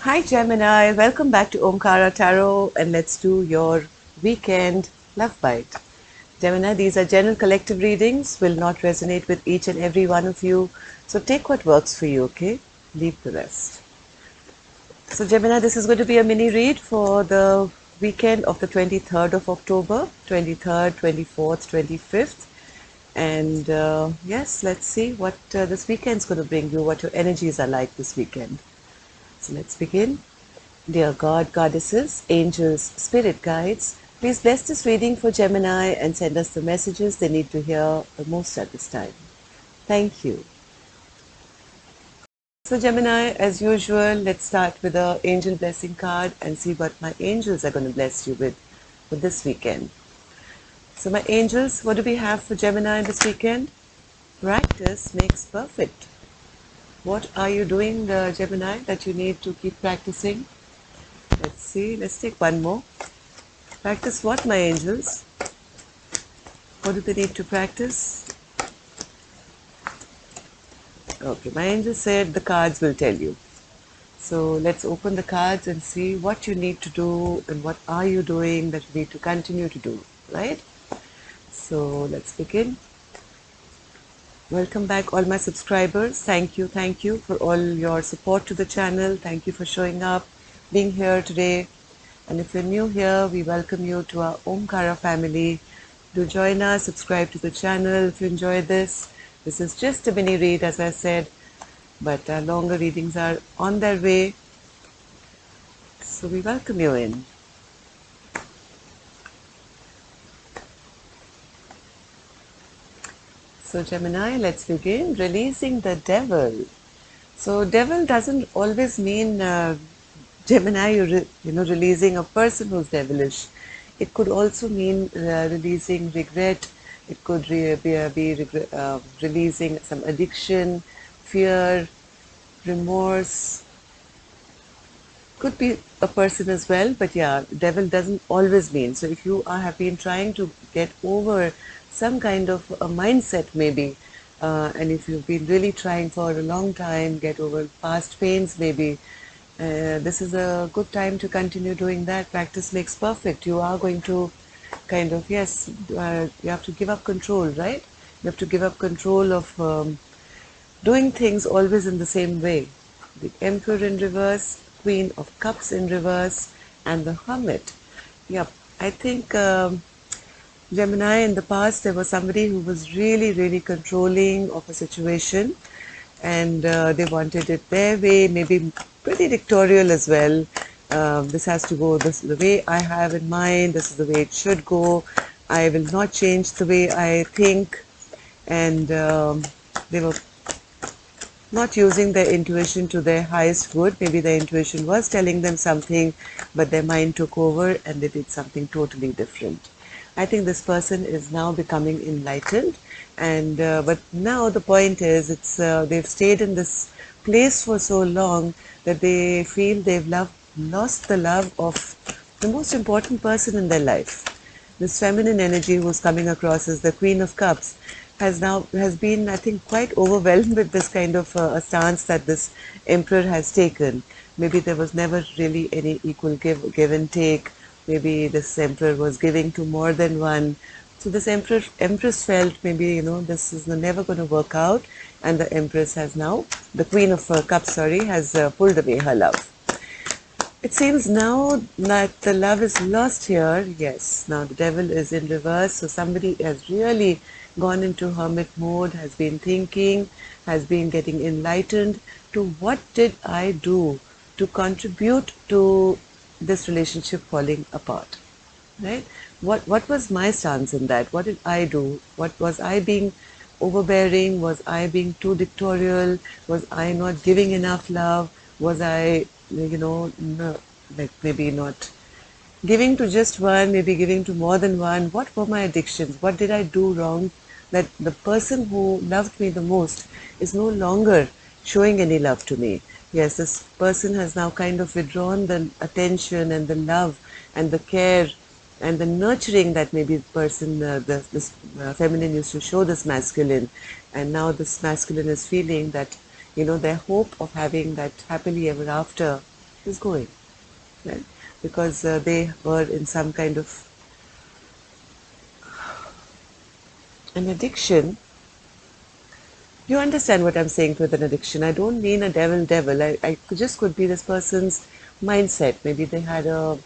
Hi Gemini, welcome back to Omkara Tarot and let's do your weekend love bite. Gemini, these are general collective readings, will not resonate with each and every one of you. So take what works for you, okay? Leave the rest. So Gemini, this is going to be a mini read for the weekend of the 23rd of October, 23rd, 24th, 25th. And yes, let's see what this weekend's going to bring you, what your energies are like this weekend. So let's begin. Dear God, Goddesses, Angels, Spirit Guides, please bless this reading for Gemini and send us the messages they need to hear the most at this time. Thank you. So Gemini, as usual, let's start with the Angel Blessing card and see what my angels are going to bless you with for this weekend. So my angels, what do we have for Gemini this weekend? Practice makes perfect. What are you doing, Gemini, that you need to keep practicing? Let's see. Let's take one more. Practice what, my angels? What do they need to practice? Okay, my angel said the cards will tell you. So let's open the cards and see what you need to do and what are you doing that you need to continue to do, right? So let's begin. Welcome back, all my subscribers. Thank you for all your support to the channel. Thank you for showing up, being here today. And if you're new here, we welcome you to our Omkara family. Do join us, subscribe to the channel if you enjoy this. This is just a mini read, as I said, but longer readings are on their way. So we welcome you in. So Gemini, let's begin. Releasing the devil. So devil doesn't always mean Gemini, releasing a person who's devilish. It could also mean releasing regret. It could be releasing some addiction, fear, remorse. Could be a person as well, but yeah, devil doesn't always mean. So if you have been trying to get over some kind of a mindset maybe, and if you've been really trying for a long time, get over past pains maybe, this is a good time to continue doing that. Practice makes perfect. You are going to kind of, yes, you have to give up control, right? You have to give up control of doing things always in the same way. The Emperor in reverse, Queen of Cups in reverse, and the Hermit. Yep, I think Gemini, in the past there was somebody who was really controlling of a situation, and they wanted it their way, maybe pretty dictatorial as well. This has to go this the way I have in mind, this is the way it should go. I will not change the way I think. And they were not using their intuition to their highest good. Maybe their intuition was telling them something, but their mind took over and they did something totally different. I think this person is now becoming enlightened, and but now the point is, they've stayed in this place for so long that they feel they've lost the love of the most important person in their life. This feminine energy who's coming across as the Queen of Cups has been, I think, quite overwhelmed with this kind of a stance that this emperor has taken. Maybe there was never really any equal give and take. Maybe this emperor was giving to more than one. So this empress felt maybe, this is never going to work out, and the empress has now, the Queen of Cups, sorry, has pulled away her love. It seems now that the love is lost here. Yes, now the devil is in reverse. So somebody has really gone into hermit mode, has been thinking, has been getting enlightened to what did I do to contribute to this relationship falling apart, right? What was my stance in that? What did I do? What was I being overbearing? Was I being too dictatorial? Was I not giving enough love? Was I, no, like maybe not giving to just one, maybe giving to more than one? What were my addictions? What did I do wrong that the person who loved me the most is no longer showing any love to me? Yes, this person has now kind of withdrawn the attention and the love and the care and the nurturing that maybe the person, this feminine used to show this masculine, and now this masculine is feeling that, their hope of having that happily ever after is going, right? Because they were in some kind of an addiction. You understand what I'm saying with an addiction. I don't mean a devil. I just could be this person's mindset. Maybe they had a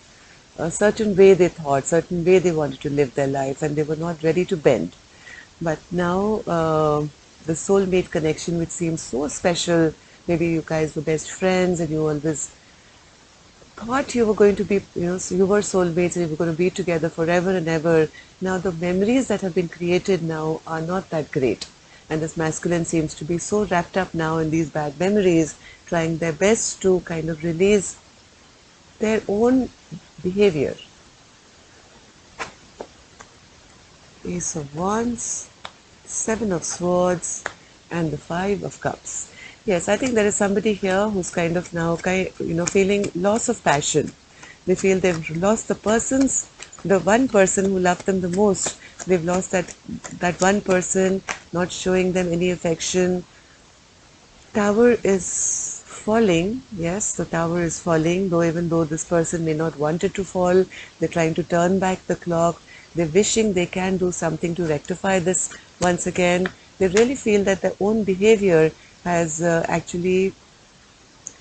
certain way they thought, certain way they wanted to live their life, and they were not ready to bend. But now, the soulmate connection, which seems so special, maybe you guys were best friends and you always thought you were going to be, so you were soulmates and you were going to be together forever and ever. Now, the memories that have been created now are not that great. And this masculine seems to be so wrapped up now in these bad memories, trying their best to kind of release their own behavior. Ace of Wands, Seven of Swords, and the Five of Cups. Yes, I think there is somebody here who's kind of now, feeling loss of passion. They feel they've lost the one person who loved them the most. They've lost that one person, not showing them any affection. Tower is falling. Yes, the tower is falling, though even though this person may not want it to fall, they're trying to turn back the clock. They're wishing they can do something to rectify this once again. They really feel that their own behavior has actually,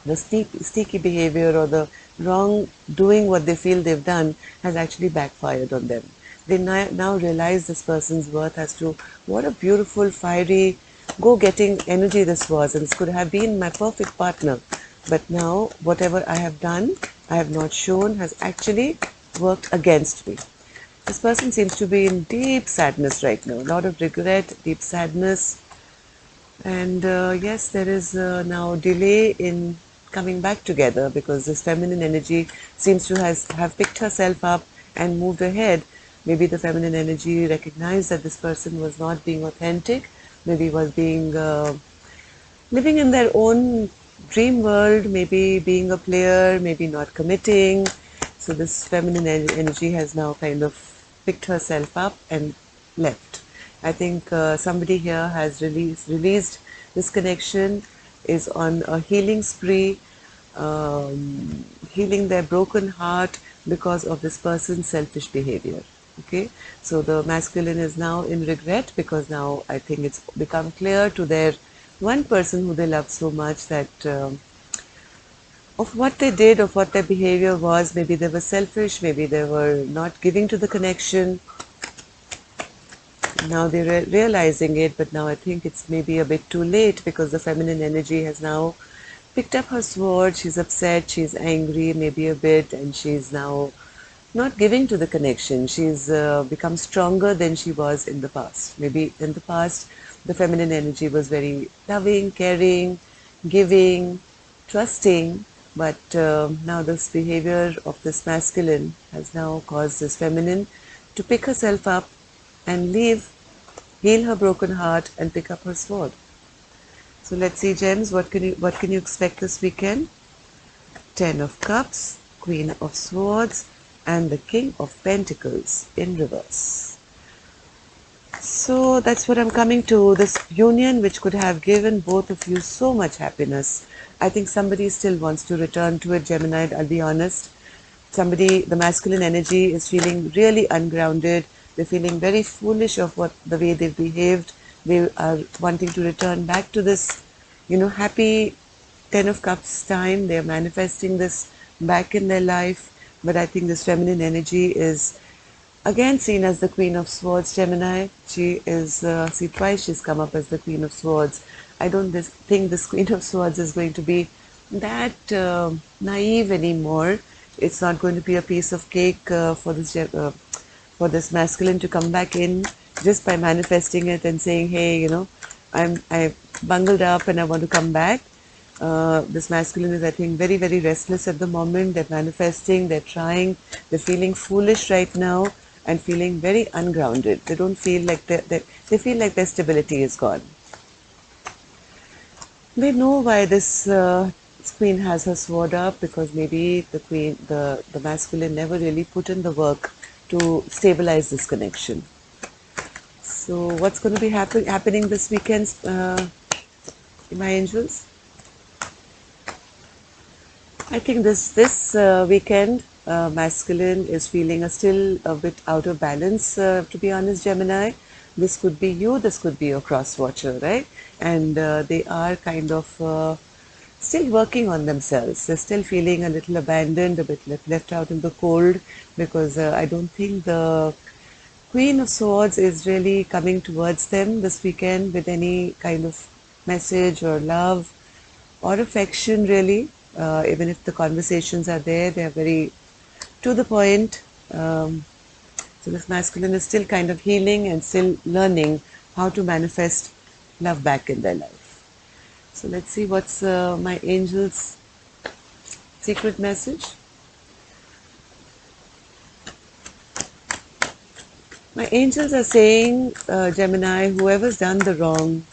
the sneaky behavior or the wrong doing what they feel they've done has actually backfired on them. They now realize this person's worth as to what a beautiful, fiery, go-getting energy this was, and this could have been my perfect partner. But now, whatever I have done, I have not shown, has actually worked against me. This person seems to be in deep sadness right now, a lot of regret, deep sadness, and yes, there is now delay in coming back together because this feminine energy seems to have picked herself up and moved ahead. Maybe the feminine energy recognized that this person was not being authentic, maybe was being living in their own dream world, maybe being a player, maybe not committing. So this feminine energy has now kind of picked herself up and left. I think somebody here has released this connection, is on a healing spree, healing their broken heart because of this person's selfish behavior. Okay, so the masculine is now in regret because now I think it's become clear to their one person who they love so much that of what they did, of what their behavior was. Maybe they were selfish, maybe they were not giving to the connection. Now they're realizing it, but now I think it's maybe a bit too late because the feminine energy has now picked up her sword. She's upset, she's angry, maybe a bit, and she's now not giving to the connection. She's become stronger than she was in the past. Maybe in the past, the feminine energy was very loving, caring, giving, trusting, but now this behavior of this masculine has now caused this feminine to pick herself up and leave, heal her broken heart, and pick up her sword. So let's see, gems, what can you expect this weekend? Ten of Cups, Queen of Swords, and the King of Pentacles in reverse. So that's what I'm coming to, this union which could have given both of you so much happiness. I think somebody still wants to return to it, Gemini, I'll be honest. Somebody, the masculine energy is feeling really ungrounded. They're feeling very foolish of the way they've behaved. They are wanting to return back to this, happy Ten of Cups time. They're manifesting this back in their life. But I think this feminine energy is again seen as the Queen of Swords, Gemini. She is, see, twice she's come up as the Queen of Swords. I don't think this Queen of Swords is going to be that naive anymore. It's not going to be a piece of cake for this masculine to come back in just by manifesting it and saying, hey, I bungled up and I want to come back. This masculine is, I think, very, very restless at the moment. They're manifesting, they're trying, they're feeling foolish right now and feeling very ungrounded. They don't feel like they feel like their stability is gone. They know why this queen has her sword up, because maybe the masculine never really put in the work to stabilize this connection. So what's going to be happening this weekend, my angels? I think this weekend, masculine is feeling still a bit out of balance. To be honest, Gemini, this could be you, this could be your cross watcher, right? And they are kind of still working on themselves. They're still feeling a little abandoned, a bit left out in the cold, because I don't think the Queen of Swords is really coming towards them this weekend with any kind of message or love or affection, really. Even if the conversations are there, they are very to the point. So this masculine is still kind of healing and still learning how to manifest love back in their life. So let's see what's my angel's secret message. My angels are saying, Gemini, whoever's done the wrong,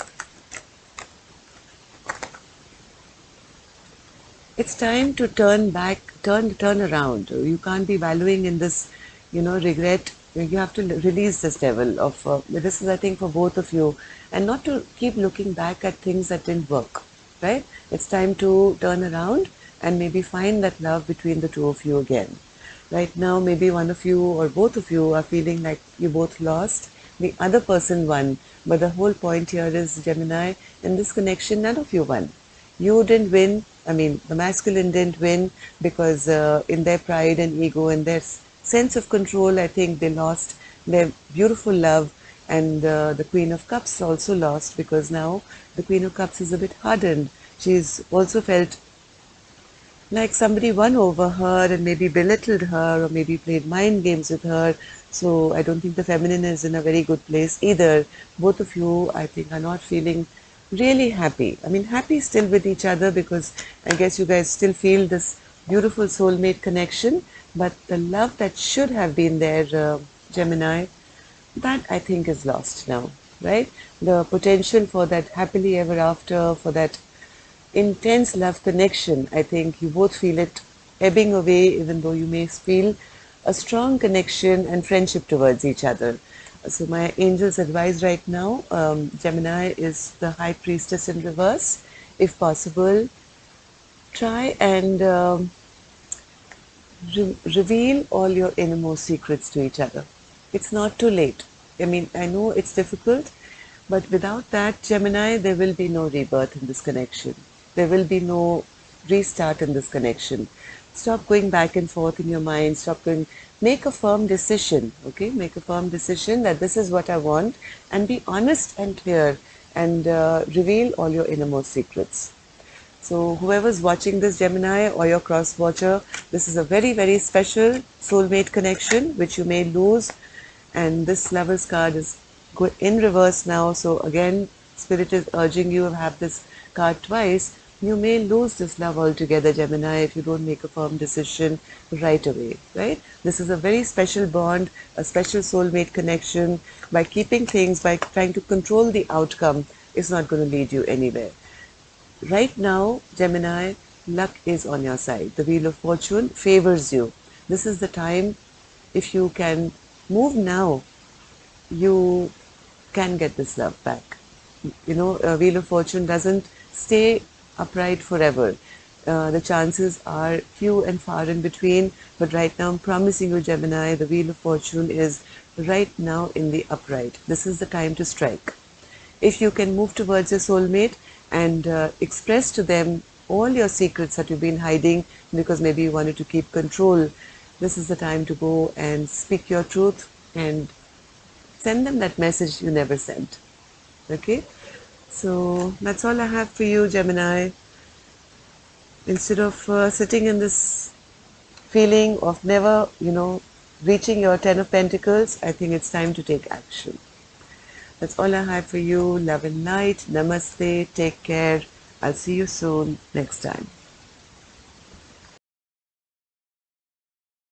it's time to turn back, turn around. You can't be wallowing in this, regret. You have to release this devil of, this is I think for both of you, and not to keep looking back at things that didn't work, right? It's time to turn around and maybe find that love between the two of you again. Right now, maybe one of you or both of you are feeling like you both lost, the other person won. But the whole point here is, Gemini, in this connection, none of you won. You didn't win. I mean, the masculine didn't win because in their pride and ego and their sense of control, I think they lost their beautiful love. And the Queen of Cups also lost because now the Queen of Cups is a bit hardened. She's also felt like somebody won over her and maybe belittled her or maybe played mind games with her. So I don't think the feminine is in a very good place either. Both of you, I think, are not feeling really happy. I mean, happy still with each other because I guess you guys still feel this beautiful soulmate connection. But the love that should have been there, Gemini, that I think is lost now, right? The potential for that happily ever after, for that intense love connection, I think you both feel it ebbing away, even though you may feel a strong connection and friendship towards each other. So my angel's advice right now, Gemini, is the High Priestess in reverse. If possible, try and reveal all your innermost secrets to each other. It's not too late. I mean, I know it's difficult, but without that, Gemini, there will be no rebirth in this connection. There will be no restart in this connection. Stop going back and forth in your mind. Stop going. Make a firm decision, okay? Make a firm decision that this is what I want and be honest and clear and reveal all your innermost secrets. So whoever's watching this, Gemini or your cross watcher, this is a very, very special soulmate connection which you may lose. And this Lover's card is in reverse now. So again, Spirit is urging you to have this card twice. You may lose this love altogether, Gemini, if you don't make a firm decision right away, right? This is a very special bond, a special soulmate connection. By keeping things, by trying to control the outcome, is not going to lead you anywhere. Right now, Gemini, luck is on your side. The Wheel of Fortune favors you. This is the time, if you can move now, you can get this love back. Wheel of Fortune doesn't stay upright forever. The chances are few and far in between, but right now I'm promising you, Gemini, the Wheel of Fortune is right now in the upright. This is the time to strike. If you can move towards your soulmate and express to them all your secrets that you've been hiding because maybe you wanted to keep control, this is the time to go and speak your truth and send them that message you never sent. Okay? So that's all I have for you, Gemini. Instead of sitting in this feeling of never, reaching your 10 of Pentacles, I think it's time to take action. That's all I have for you. Love and light. Namaste. Take care. I'll see you soon next time.